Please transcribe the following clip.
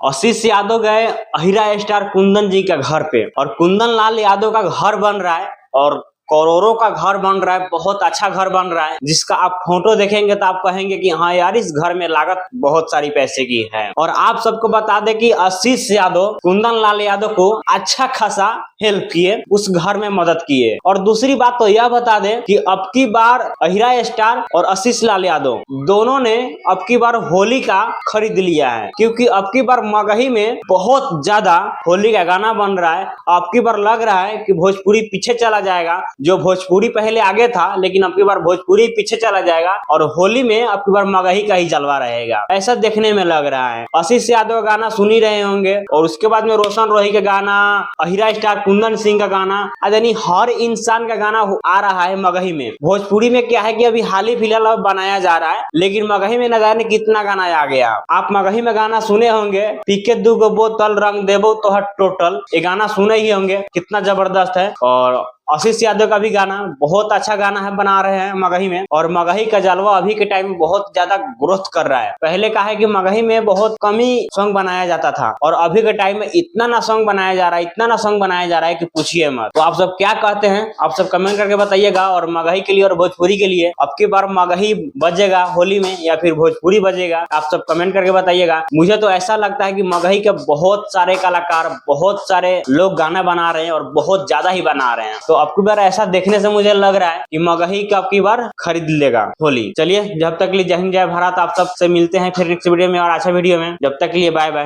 आशीष यादव गए अहिरा स्टार कुंदन जी के घर पे और कुंदन लाल यादव का घर बन रहा है और करोड़ों का घर बन रहा है, बहुत अच्छा घर बन रहा है, जिसका आप फोटो देखेंगे तो आप कहेंगे कि हाँ यार इस घर में लागत बहुत सारी पैसे की है। और आप सबको बता दें कि आशीष यादव कुंदन लाल यादव को अच्छा खासा हेल्प किए, उस घर में मदद किए। और दूसरी बात तो यह बता दें कि अब की बार अहिरा स्टार और आशीष लाल यादव दोनों ने अब की बार होली का खरीद लिया है, क्योंकि अब की बार मगही में बहुत ज्यादा होली का गाना बन रहा है। अब की बार लग रहा है कि भोजपुरी पीछे चला जाएगा, जो भोजपुरी पहले आगे था लेकिन अब की बार भोजपुरी पीछे चला जाएगा और होली में अब की बार मगही का ही जलवा रहेगा, ऐसा देखने में लग रहा है। आशीष यादव का गाना सुन ही रहे होंगे और उसके बाद में रोशन रोही का गाना, अहिरा स्टार कुंदन सिंह का गाना, यानी हर इंसान का गाना आ रहा है मगही में। भोजपुरी में क्या है कि अभी हाल ही फिलहाल बनाया जा रहा है, लेकिन मगही में न जाने कितना गाना आ गया। आप मगही में गाना सुने होंगे, पीके दूगो बोतल रंग देबो तो हट टोटल, ये गाना सुने ही होंगे, कितना जबरदस्त है। और आशीष यादव का भी गाना बहुत अच्छा गाना है, बना रहे हैं मगही में। और मगही का जलवा अभी के टाइम में बहुत ज्यादा ग्रोथ कर रहा है। पहले का है कि मगही में बहुत कम ही सॉन्ग बनाया जाता था और अभी के टाइम में इतना ना सॉन्ग बनाया जा रहा है, इतना ना सॉन्ग बनाया जा रहा है कि पूछिए मत। तो आप सब क्या कहते हैं, आप सब कमेंट करके बताइएगा। और मगही के लिए और भोजपुरी के लिए अब की बार मगही बजेगा होली में या फिर भोजपुरी बजेगा, आप सब कमेंट करके बताइएगा। मुझे तो ऐसा लगता है कि मगही के बहुत सारे कलाकार, बहुत सारे लोग गाना बना रहे हैं और बहुत ज्यादा ही बना रहे हैं। तो अब की बार ऐसा देखने से मुझे लग रहा है कि मगही का अब की बार खरीद लेगा होली। चलिए, जब तक के लिए जय हिंद जय भारत। आप सबसे मिलते हैं फिर नेक्स्ट वीडियो में और अच्छा वीडियो में। जब तक के लिए बाय बाय।